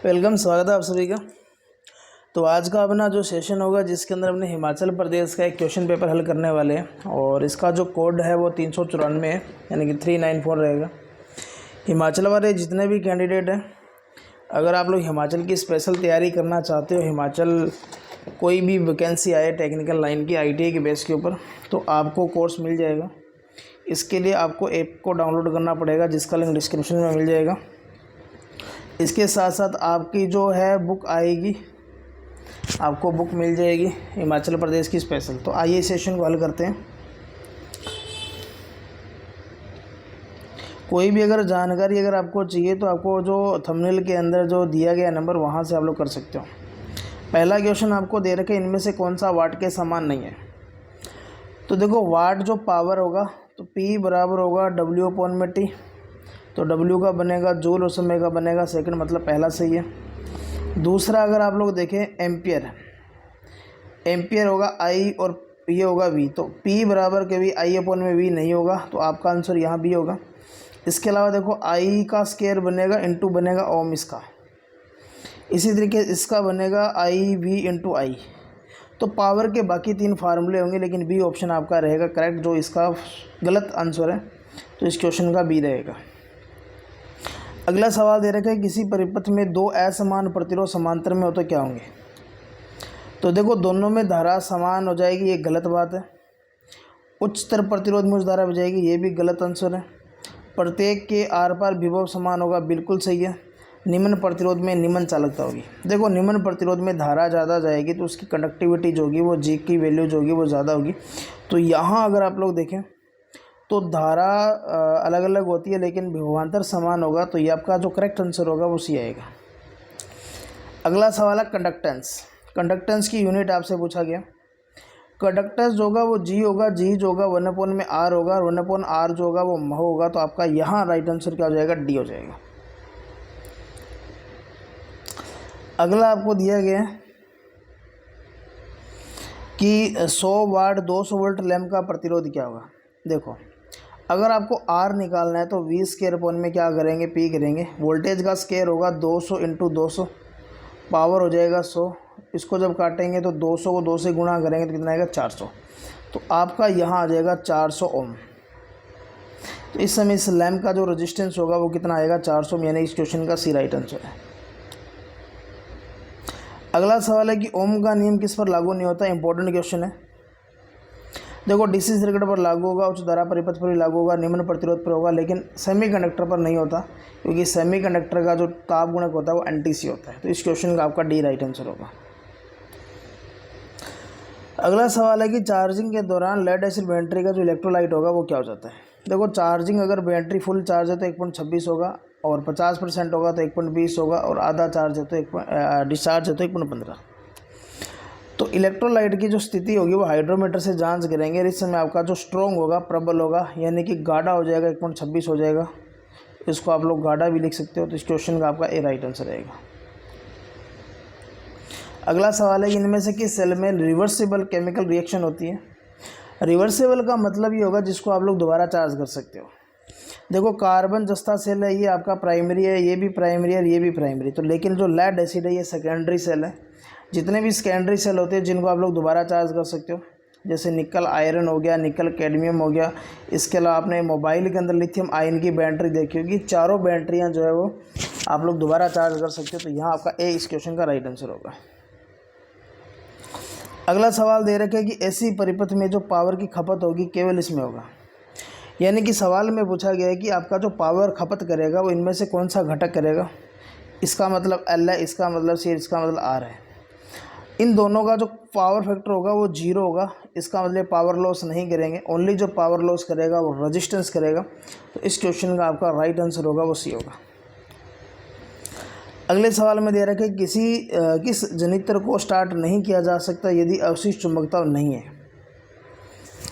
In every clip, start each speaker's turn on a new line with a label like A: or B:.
A: Welcome, स्वागत है आप सभी का। तो आज का अपना जो सेशन होगा जिसके अंदर अपने हिमाचल प्रदेश का एक क्वेश्चन पेपर हल करने वाले हैं और इसका जो कोड है वो 394 है, यानी कि 394 रहेगा। हिमाचल वाले जितने भी कैंडिडेट हैं, अगर आप लोग हिमाचल की स्पेशल तैयारी करना चाहते हो, हिमाचल कोई भी वैकेंसी आए टेक्निकल लाइन की ITI के बेस के ऊपर, तो आपको कोर्स मिल जाएगा। इसके लिए आपको ऐप को डाउनलोड करना पड़ेगा जिसका लिंक डिस्क्रिप्शन में मिल जाएगा। इसके साथ साथ आपकी जो है बुक आएगी, आपको बुक मिल जाएगी हिमाचल प्रदेश की स्पेशल। तो आइए सेशन को हल करते हैं। कोई भी अगर जानकारी अगर आपको चाहिए तो आपको जो थंबनेल के अंदर जो दिया गया नंबर वहाँ से आप लोग कर सकते हो। पहला क्वेश्चन आपको दे रखे इनमें से कौन सा वाट के समान नहीं है। तो देखो, वाट जो पावर होगा तो P बराबर होगा W/T। तो W का बनेगा जूल और समय का बनेगा सेकंड, मतलब पहला सही है। दूसरा अगर आप लोग देखें एम्पियर, एम्पियर होगा I और ये होगा V। तो P बराबर के भी I/V नहीं होगा, तो आपका आंसर यहाँ B होगा। इसके अलावा देखो I का स्क्वायर बनेगा इंटू बनेगा ओम इसका, इसी तरीके इसका बनेगा IV इंटू I। तो पावर के बाकी तीन फार्मूले होंगे लेकिन B ऑप्शन आपका रहेगा करेक्ट, जो इसका गलत आंसर है। तो इस क्वेश्चन का B रहेगा। अगला सवाल दे रखा है किसी परिपथ में दो असमान प्रतिरोध समांतर में हो तो क्या होंगे। तो देखो, दोनों में धारा समान हो जाएगी, ये गलत बात है। उच्चतर प्रतिरोध में उच्च धारा हो जाएगी, ये भी गलत आंसर है। प्रत्येक के आर पार विभव समान होगा, बिल्कुल सही है। निम्न प्रतिरोध में निम्न चालकता होगी। देखो, निम्न प्रतिरोध में धारा ज़्यादा जाएगी तो उसकी कंडक्टिविटी जो होगी वो G की वैल्यू जो होगी वो ज़्यादा होगी। तो यहाँ अगर आप लोग देखें तो धारा अलग अलग होती है लेकिन विभवांतर समान होगा, तो ये आपका जो करेक्ट आंसर होगा वो C आएगा। अगला सवाल है कंडक्टेंस। कंडक्टेंस की यूनिट आपसे पूछा गया। कंडक्टेंस जो होगा वो G होगा, G जो होगा 1/R होगा और 1/R जो होगा वो mho होगा। तो आपका यहाँ राइट आंसर क्या हो जाएगा, D हो जाएगा। अगला आपको दिया गया है कि 100 वाट 200 वोल्ट लैंप का प्रतिरोध क्या होगा। देखो, अगर आपको R निकालना है तो V स्क्वायर अपॉन में क्या करेंगे, P करेंगे। वोल्टेज का स्क्वायर होगा 200 इंटू 200, पावर हो जाएगा 100। इसको जब काटेंगे तो 200 को 2 से गुणा करेंगे तो कितना आएगा, 400। तो आपका यहाँ आ जाएगा 400 ओम। तो इस समय इस लैंप का जो रेजिस्टेंस होगा वो कितना आएगा, 400 ओम, यानी इस क्वेश्चन का C राइट आंसर है। अगला सवाल है कि ओम का नियम किस पर लागू नहीं होता। इंपॉर्टेंट क्वेश्चन है। देखो, DC सर्किट पर लागू होगा, उच्च धारा परिपथ पर भी लागू होगा, निम्न प्रतिरोध पर होगा, लेकिन सेमीकंडक्टर पर नहीं होता क्योंकि सेमीकंडक्टर का जो ताप गुणक होता है वो NTC होता है। तो इस क्वेश्चन का आपका D राइट आंसर होगा। अगला सवाल है कि चार्जिंग के दौरान लेड एसिड बैटरी का जो इलेक्ट्रोलाइट होगा वो क्या हो जाता है। देखो, चार्जिंग अगर बैटरी फुल चार्ज है तो 1.26 होगा और 50% होगा तो 1.20 होगा और आधा चार्ज है तो डिस्चार्ज है तो 1.15। तो इलेक्ट्रोलाइट की जो स्थिति होगी वो हाइड्रोमीटर से जांच करेंगे। इस समय आपका जो स्ट्रॉन्ग होगा, प्रबल होगा, यानी कि गाढ़ा हो जाएगा, 1.26 हो जाएगा। इसको आप लोग गाढ़ा भी लिख सकते हो। तो इस क्वेश्चन का आपका A राइट आंसर रहेगा। अगला सवाल है कि इनमें से किस सेल में रिवर्सिबल केमिकल रिएक्शन होती है। रिवर्सिबल का मतलब ये होगा जिसको आप लोग दोबारा चार्ज कर सकते हो। देखो, कार्बन जस्ता सेल है, ये आपका प्राइमरी है, ये भी प्राइमरी है और ये भी प्राइमरी। तो लेकिन जो लेड एसिड है ये सेकेंडरी सेल है। जितने भी सेकेंडरी सेल होते हैं जिनको आप लोग दोबारा चार्ज कर सकते हो, जैसे निकल आयरन हो गया, निकल कैडमियम हो गया। इसके अलावा आपने मोबाइल के अंदर लिथियम आयन की बैटरी देखी होगी। चारों बैटरियाँ जो है वो आप लोग दोबारा चार्ज कर सकते हो। तो यहाँ आपका A इस क्वेश्चन का राइट आंसर होगा। अगला सवाल दे रखे कि ऐसी परिपथ में जो पावर की खपत होगी केवल इसमें होगा, यानी कि सवाल में पूछा गया है कि आपका जो पावर खपत करेगा वो इनमें से कौन सा घटक करेगा। इसका मतलब L है, इसका मतलब C, इसका मतलब R है। इन दोनों का जो पावर फैक्टर होगा वो 0 होगा। इसका मतलब पावर लॉस नहीं करेंगे, ओनली जो पावर लॉस करेगा वो रेजिस्टेंस करेगा। तो इस क्वेश्चन का आपका राइट आंसर होगा वो C होगा। अगले सवाल में दे रखा है किस जनित्र को स्टार्ट नहीं किया जा सकता यदि अवशिष्ट चुंबकता नहीं है।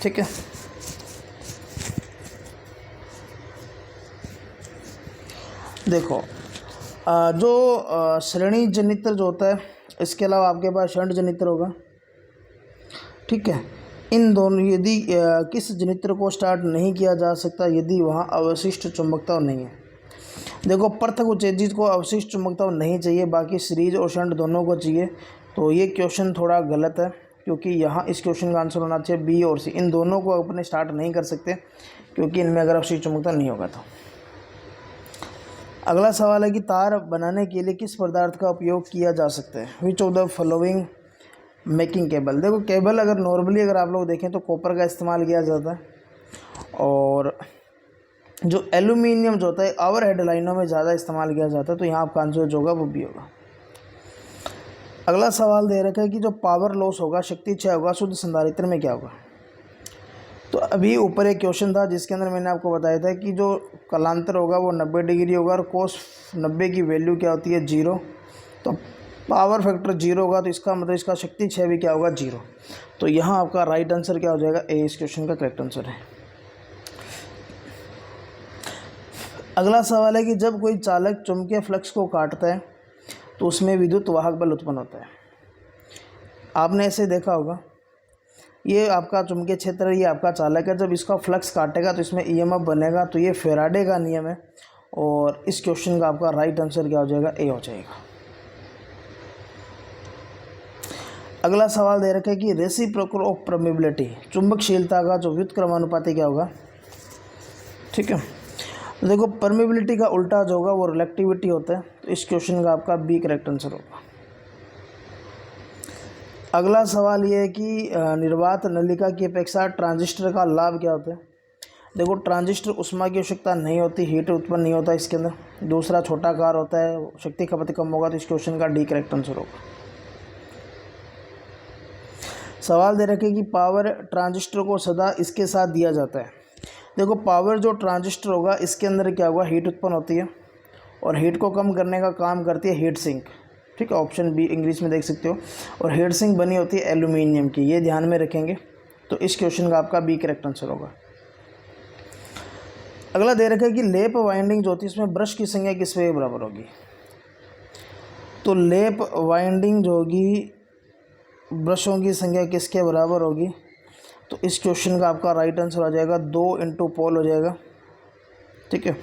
A: ठीक है, देखो, जो श्रेणी जनित्र जो होता है, इसके अलावा आपके पास शंट जनित्र होगा। ठीक है, इन दोनों यदि किस जनित्र को स्टार्ट नहीं किया जा सकता यदि वहाँ अवशिष्ट चुंबकता नहीं है। देखो पृथक उत्तेजित को अवशिष्ट चुंबकत्व नहीं चाहिए, बाकी सीरीज और शंट दोनों को चाहिए। तो ये क्वेश्चन थोड़ा गलत है, क्योंकि यहाँ इस क्वेश्चन का आंसर होना चाहिए बी और सी। इन दोनों को अपने स्टार्ट नहीं कर सकते, क्योंकि इनमें अगर अवशिष्ट चुंबकत्व नहीं होगा तो। अगला सवाल है कि तार बनाने के लिए किस पदार्थ का उपयोग किया जा सकता है। Which of the following making cable. देखो केबल अगर नॉर्मली अगर आप लोग देखें तो कॉपर का इस्तेमाल किया जाता है, और जो एल्यूमिनियम जो होता है ओवर हेड लाइनों में ज़्यादा इस्तेमाल किया जाता है। तो यहाँ आपका आंसर जो होगा वो भी होगा। अगला सवाल दे रखा है कि जो पावर लॉस होगा, शक्ति क्षय होगा, शुद्ध संधारित्र में क्या होगा। तो अभी ऊपर एक क्वेश्चन था जिसके अंदर मैंने आपको बताया था कि जो कलांतर होगा वो 90 डिग्री होगा, और कोस 90 की वैल्यू क्या होती है 0। तो पावर फैक्टर 0 होगा, तो इसका मतलब इसका शक्ति क्षय भी क्या होगा 0। तो यहाँ आपका राइट आंसर क्या हो जाएगा, ए इस क्वेश्चन का करेक्ट आंसर है। अगला सवाल है कि जब कोई चालक चुंबकीय फ्लक्स को काटता है तो उसमें विद्युत वाहक बल उत्पन्न होता है। आपने ऐसे देखा होगा, ये आपका चुंबकीय क्षेत्र, ये आपका चालक है, जब इसका फ्लक्स काटेगा तो इसमें ईएमएफ बनेगा। तो ये फेराडे का नियम है, और इस क्वेश्चन का आपका राइट आंसर क्या हो जाएगा, ए हो जाएगा। अगला सवाल दे रखा है कि रेसिप्रोकल ऑफ परमेबिलिटी, चुंबकशीलता का जो व्युत्क्रमानुपाती क्या होगा। ठीक है, तो देखो परमेबिलिटी का उल्टा जो होगा वो रिलेक्टिविटी होता है। तो इस क्वेश्चन का आपका बी करेक्ट आंसर होगा। अगला सवाल ये है कि निर्वात नलिका की अपेक्षा ट्रांजिस्टर का लाभ क्या होता है। देखो ट्रांजिस्टर उष्मा की आवश्यकता नहीं होती, हीट उत्पन्न नहीं होता इसके अंदर। दूसरा छोटा आकार होता है, शक्ति खपत कम होगा। तो इस क्वेश्चन का डी करेक्ट आंसर होगा। सवाल दे रखे कि पावर ट्रांजिस्टर को सदा इसके साथ दिया जाता है। देखो पावर जो ट्रांजिस्टर होगा इसके अंदर क्या होगा, हीट उत्पन्न होती है, और हीट को कम करने का काम करती है हीट सिंक। ठीक है, ऑप्शन बी इंग्लिश में देख सकते हो। और हीट सिंक बनी होती है एल्यूमिनियम की, ये ध्यान में रखेंगे। तो इस क्वेश्चन का आपका बी करेक्ट आंसर होगा। अगला दे रखा है कि लेप वाइंडिंग जो होती है इसमें ब्रश की संख्या किस के बराबर होगी। तो लेप वाइंडिंग जो होगी, ब्रशों की संख्या किसके बराबर होगी। तो इस क्वेश्चन का आपका राइट आंसर आ जाएगा 2 इंटू पोल हो जाएगा। ठीक है,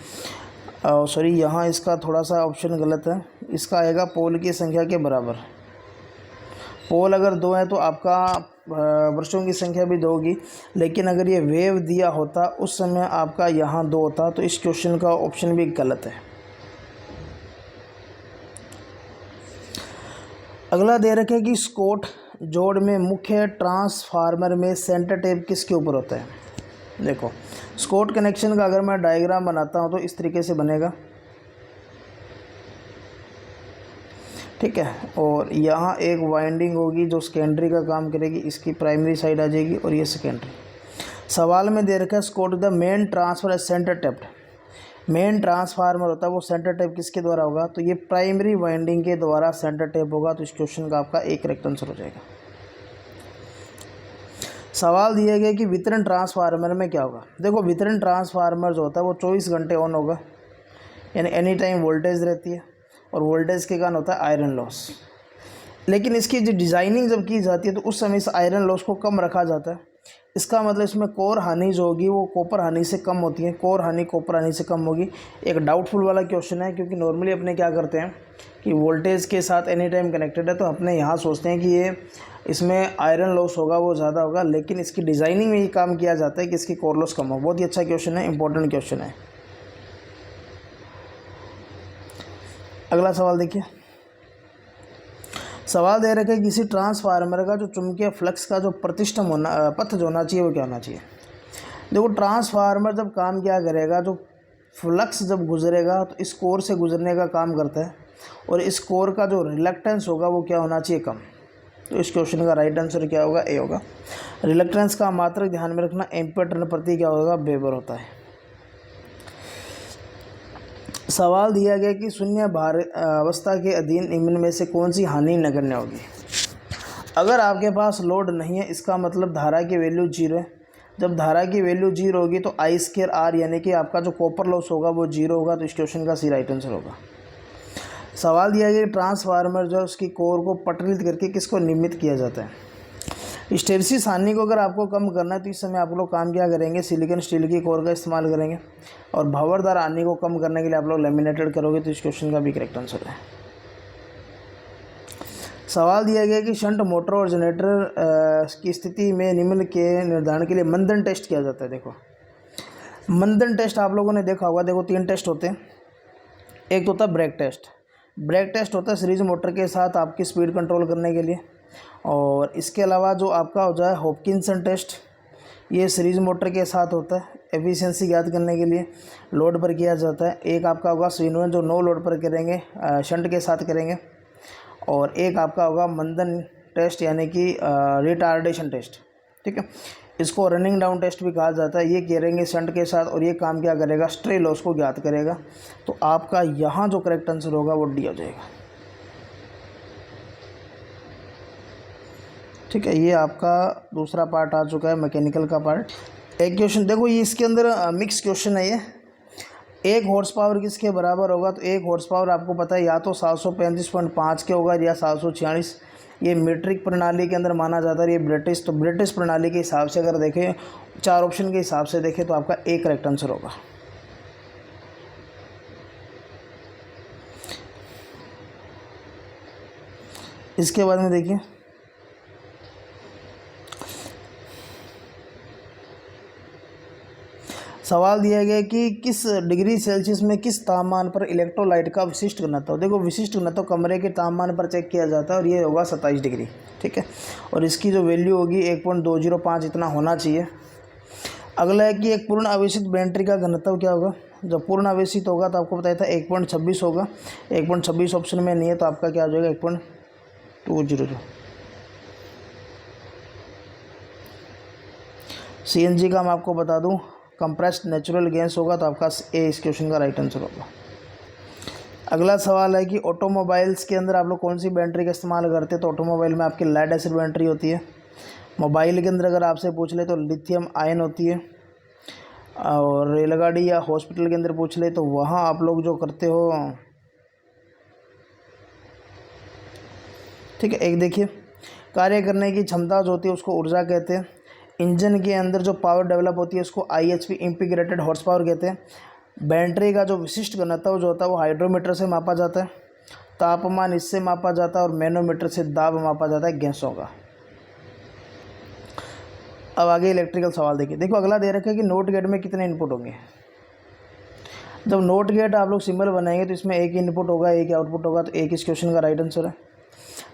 A: सॉरी यहाँ इसका थोड़ा सा ऑप्शन गलत है, इसका आएगा पोल की संख्या के बराबर। पोल अगर 2 है तो आपका ब्रशों की संख्या भी 2 होगी, लेकिन अगर ये वेव दिया होता उस समय आपका यहाँ 2 होता। तो इस क्वेश्चन का ऑप्शन भी गलत है। अगला दे रखे कि स्कॉट जोड़ में मुख्य ट्रांसफार्मर में सेंटर टेप किसके ऊपर होता है। देखो स्कॉट कनेक्शन का अगर मैं डायग्राम बनाता हूँ तो इस तरीके से बनेगा। ठीक है, और यहाँ एक वाइंडिंग होगी जो सेकेंडरी का काम करेगी, इसकी प्राइमरी साइड आ जाएगी, और ये सेकेंडरी। सवाल में दे रखा है Scott the main transfer centre tapped. Main transformer होता है वो सेंटर टेप किसके द्वारा होगा। तो ये प्राइमरी वाइंडिंग के द्वारा सेंटर टेप होगा। तो इस क्वेश्चन का आपका एक करेक्ट आंसर हो जाएगा। सवाल दिया गया कि वितरण ट्रांसफार्मर में क्या होगा। देखो वितरण ट्रांसफार्मर जो होता है वो 24 घंटे ऑन होगा, यानी एनी टाइम वोल्टेज रहती है, और वोल्टेज के कारण होता है आयरन लॉस। लेकिन इसकी जो डिज़ाइनिंग जब की जाती है तो उस समय इस आयरन लॉस को कम रखा जाता है। इसका मतलब इसमें कोर हानि जो होगी वो कॉपर हानि से कम होती है, कोर हानि कॉपर हानि से कम होगी। एक डाउटफुल वाला क्वेश्चन है, क्योंकि नॉर्मली अपने क्या करते हैं कि वोल्टेज के साथ एनी टाइम कनेक्टेड है, तो अपने यहाँ सोचते हैं कि ये इसमें आयरन लॉस होगा वो ज़्यादा होगा, लेकिन इसकी डिज़ाइनिंग में ये काम किया जाता है कि इसकी कोर लॉस कम हो। बहुत ही अच्छा क्वेश्चन है, इंपॉर्टेंट क्वेश्चन है। अगला सवाल देखिए, सवाल दे रखे किसी ट्रांसफार्मर का जो चुंबकीय फ्लक्स का जो प्रतिष्ठम होना पथ जो होना चाहिए वो क्या होना चाहिए। देखो ट्रांसफार्मर जब काम क्या करेगा, जो फ्लक्स जब गुजरेगा तो इस कोर से गुजरने का काम करता है, और इस कोर का जो रिलक्टेंस होगा वो क्या होना चाहिए, कम। तो इस क्वेश्चन का राइट आंसर क्या होगा, ए होगा। रिलक्टेंस का मात्रक ध्यान में रखना, एम्पीयर टर्न प्रति क्या होगा, वेबर होता है। सवाल दिया गया कि शून्य भार अवस्था के अधीन निम्न में से कौन सी हानि नगण्य होगी। अगर आपके पास लोड नहीं है इसका मतलब धारा की वैल्यू 0 है। जब धारा की वैल्यू 0 होगी तो I²R यानी कि आपका जो कॉपर लॉस होगा वो 0 होगा। तो इस क्वेश्चन का सी राइट आंसर होगा। सवाल दिया गया कि ट्रांसफार्मर जो उसकी कोर को पटलित करके किसको निर्मित किया जाता है। हिस्टेरिसिस हानि को अगर आपको कम करना है तो इस समय आप लोग काम क्या करेंगे, सिलिकॉन स्टील की कोर का इस्तेमाल करेंगे। और भंवरदार हानि को कम करने के लिए आप लोग लेमिनेटेड करोगे। तो इस क्वेश्चन का भी करेक्ट आंसर है। सवाल दिया गया कि शंट मोटर और जनरेटर की स्थिति में निम्न के निर्धारण के लिए मंदन टेस्ट किया जाता है। देखो मंदन टेस्ट आप लोगों ने देखा होगा। देखो 3 टेस्ट होते हैं। एक तो होता है ब्रेक टेस्ट। ब्रेक टेस्ट होता है सीरीज मोटर के साथ आपकी स्पीड कंट्रोल करने के लिए। और इसके अलावा जो आपका हो जाए हॉपकिंसन टेस्ट, ये सीरीज मोटर के साथ होता है एफिशिएंसी ज्ञात करने के लिए, लोड पर किया जाता है। एक आपका होगा स्विनोवन जो नो लोड पर करेंगे, शंट के साथ करेंगे। और एक आपका होगा मंदन टेस्ट यानी कि रिटार्डेशन टेस्ट, ठीक है। इसको रनिंग डाउन टेस्ट भी कहा जाता है। ये करेंगे शंट के साथ और ये काम क्या करेगा, स्ट्रे लॉस को ज्ञात करेगा। तो आपका यहाँ जो करेक्ट आंसर होगा वो डी हो जाएगा, ठीक है। ये आपका दूसरा पार्ट आ चुका है, मैकेनिकल का पार्ट। एक क्वेश्चन देखो, ये इसके अंदर मिक्स क्वेश्चन है। ये 1 हॉर्स पावर किसके बराबर होगा, तो 1 हॉर्स पावर आपको पता है या तो 735.5 के होगा या 746। ये मीट्रिक प्रणाली के अंदर माना जाता है। ये ब्रिटिश, तो ब्रिटिश प्रणाली के हिसाब से अगर देखें, 4 ऑप्शन के हिसाब से देखें तो आपका ए करेक्ट आंसर होगा। इसके बाद में देखिए सवाल दिया गया कि किस डिग्री सेल्सियस में किस तापमान पर इलेक्ट्रोलाइट का विशिष्ट घनत्व। देखो विशिष्ट घनत्व कमरे के तापमान पर चेक किया जाता है और ये होगा 27 डिग्री, ठीक है। और इसकी जो वैल्यू होगी 1.205 इतना होना चाहिए। अगला है कि एक पूर्ण आवेशित बैटरी का घनत्व क्या होगा। जब पूर्ण आवेशित होगा तो आपको बताया था 1.26 होगा। 1.26 ऑप्शन में नहीं है तो आपका क्या हो जाएगा 1.200। CNG का मैं आपको बता दूं कंप्रेस्ड नेचुरल गैस होगा। तो आपका ए इस क्वेश्चन का राइट आंसर होगा। अगला सवाल है कि ऑटोमोबाइल्स के अंदर आप लोग कौन सी बैटरी का इस्तेमाल करते हैं। तो ऑटोमोबाइल में आपकी लेड एसिड बैटरी होती है। मोबाइल के अंदर अगर आपसे पूछ ले तो लिथियम आयन होती है। और रेलगाड़ी या हॉस्पिटल के अंदर पूछ ले तो वहाँ आप लोग जो करते हो, ठीक है। एक देखिए कार्य करने की क्षमता जो होती है उसको ऊर्जा कहते हैं। इंजन के अंदर जो पावर डेवलप होती है उसको IHP इंटीग्रेटेड हॉर्स पावर कहते हैं। बैटरी का जो विशिष्ट घनत्व जो होता है वो हाइड्रोमीटर से मापा जाता है। तापमान इससे मापा जाता है और मैनोमीटर से दाब मापा जाता है गैसों का। अब आगे इलेक्ट्रिकल सवाल देखिए। देखो अगला दे रखा है कि नोट गेट में कितने इनपुट होंगे। जब नोट गेट आप लोग सिंबल बनाएंगे तो इसमें एक इनपुट होगा एक आउटपुट होगा। तो एक इस क्वेश्चन का राइट आंसर है।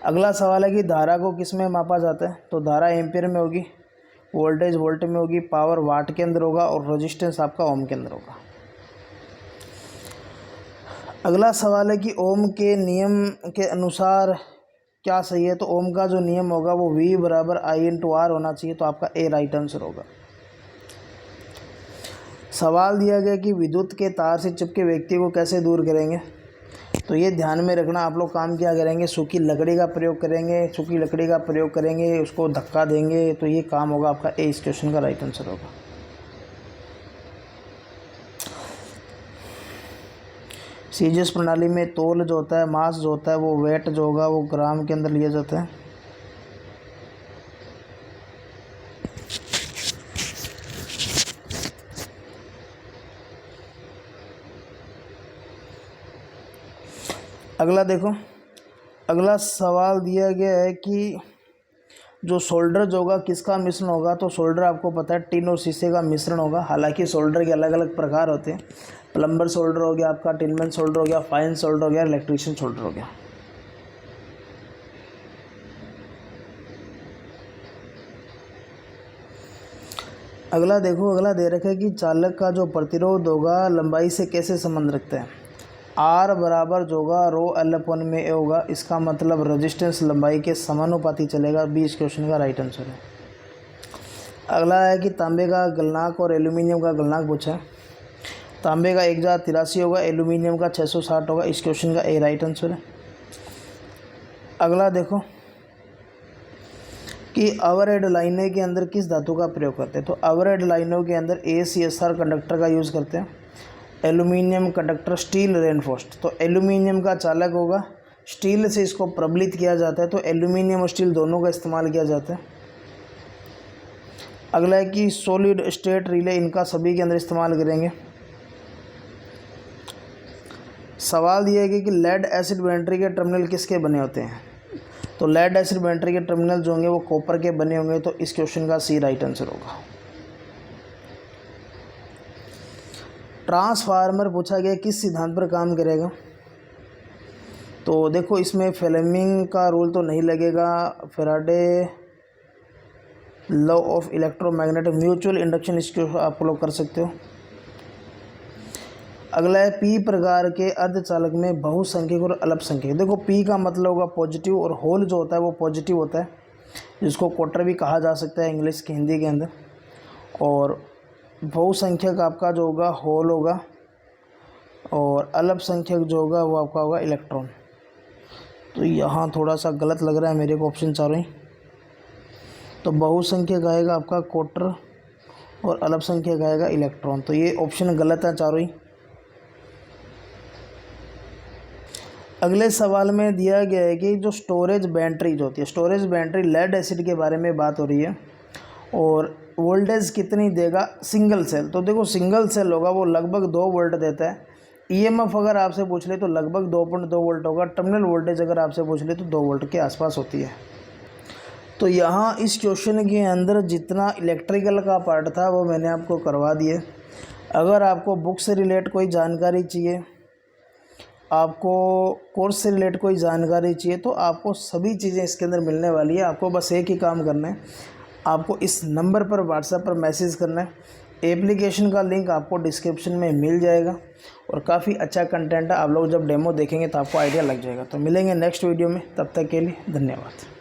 A: अगला सवाल है कि धारा को किस में मापा जाता है। तो धारा एम्पियर में होगी, वोल्टेज वोल्ट में होगी, पावर वाट के अंदर होगा और रेजिस्टेंस आपका ओम के अंदर होगा। अगला सवाल है कि ओम के नियम के अनुसार क्या सही है। तो ओम का जो नियम होगा वो V बराबर I/R होना चाहिए। तो आपका ए राइट आंसर होगा। सवाल दिया गया कि विद्युत के तार से चिपके व्यक्ति को कैसे दूर करेंगे। तो ये ध्यान में रखना, आप लोग काम क्या करेंगे, सूखी लकड़ी का प्रयोग करेंगे। सूखी लकड़ी का प्रयोग करेंगे, उसको धक्का देंगे, तो ये काम होगा आपका ए इस क्वेश्चन का राइट आंसर होगा। सीजीएस प्रणाली में तोल जो होता है, मास जो होता है, वो वेट जो होगा वो ग्राम के अंदर लिया जाता है। अगला देखो, अगला सवाल दिया गया है कि जो सोल्डर जो होगा किसका मिश्रण होगा। तो सोल्डर आपको पता है टिन और शीशे का मिश्रण होगा। हालांकि सोल्डर के अलग अलग प्रकार होते हैं। प्लम्बर सोल्डर हो गया आपका, टिनमैन सोल्डर हो गया, फाइन सोल्डर हो गया, इलेक्ट्रीशियन सोल्डर हो गया। अगला देखो, अगला दे रखा है कि चालक का जो प्रतिरोध होगा लंबाई से कैसे संबंध रखते हैं। R बराबर जो होगा ρL/A में ए होगा। इसका मतलब रेजिस्टेंस लंबाई के समानुपाती चलेगा। बी इस क्वेश्चन का राइट आंसर है। अगला है कि तांबे का गलनांक और एल्यूमिनियम का गलनांक पूछा है। तांबे का 1083 होगा, एल्यूमिनियम का 660 होगा। इस क्वेश्चन का ए राइट आंसर है। अगला देखो कि ओवरहेड लाइनें के अंदर किस धातु का प्रयोग करते हैं। तो ओवरहेड लाइनों के अंदर ACSR कंडक्टर का यूज़ करते हैं। एल्यूमिनियम कंडक्टर स्टील रेनफोर्स्ड, तो एल्यूमिनियम का चालक होगा, स्टील से इसको प्रबलित किया जाता है। तो एल्यूमिनियम और स्टील दोनों का इस्तेमाल किया जाता है। अगला है कि सॉलिड स्टेट रिले, इनका सभी के अंदर इस्तेमाल करेंगे। सवाल दिया गया कि लेड एसिड बैटरी के टर्मिनल किसके बने होते हैं। तो लेड एसिड बैटरी के टर्मिनल जो होंगे वो कॉपर के बने होंगे, तो इस क्वेश्चन का सी राइट आंसर होगा। ट्रांसफार्मर पूछा गया किस सिद्धांत पर काम करेगा। तो देखो इसमें फ्लेमिंग का रूल तो नहीं लगेगा, Faraday law of electromagnetic mutual induction, इसको आप लोग कर सकते हो। अगला है पी प्रकार के अर्धचालक में बहुसंख्यक और अल्पसंख्यक। देखो पी का मतलब होगा पॉजिटिव, और होल जो होता है वो पॉजिटिव होता है, जिसको क्वार्टर भी कहा जा सकता है इंग्लिश के हिंदी के अंदर। और बहुसंख्यक आपका जो होगा होल होगा, और अल्पसंख्यक जो होगा वो आपका होगा इलेक्ट्रॉन। तो यहाँ थोड़ा सा गलत लग रहा है मेरे को ऑप्शन चारों ही। तो बहुसंख्यक आएगा आपका क्वार्टर और अल्पसंख्यक आएगा इलेक्ट्रॉन। तो ये ऑप्शन गलत है चारों ही। अगले सवाल में दिया गया है कि जो स्टोरेज बैटरी जो होती है, स्टोरेज बैटरी लेड एसिड के बारे में बात हो रही है, और वोल्टेज कितनी देगा सिंगल सेल। तो देखो सिंगल सेल होगा वो लगभग 2 वोल्ट देता है। ईएमएफ अगर आपसे पूछ ले तो लगभग 2.2 वोल्ट होगा। टर्मिनल वोल्टेज अगर आपसे पूछ ले तो 2 वोल्ट के आसपास होती है। तो यहाँ इस क्वेश्चन के अंदर जितना इलेक्ट्रिकल का पार्ट था वो मैंने आपको करवा दिए। अगर आपको बुक से रिलेट कोई जानकारी चाहिए, आपको कोर्स से रिलेट कोई जानकारी चाहिए, तो आपको सभी चीज़ें इसके अंदर मिलने वाली है। आपको बस एक ही काम करना है, आपको इस नंबर पर व्हाट्सएप पर मैसेज करना है। एप्लीकेशन का लिंक आपको डिस्क्रिप्शन में मिल जाएगा, और काफ़ी अच्छा कंटेंट है। आप लोग जब डेमो देखेंगे तो आपको आइडिया लग जाएगा। तो मिलेंगे नेक्स्ट वीडियो में, तब तक के लिए धन्यवाद।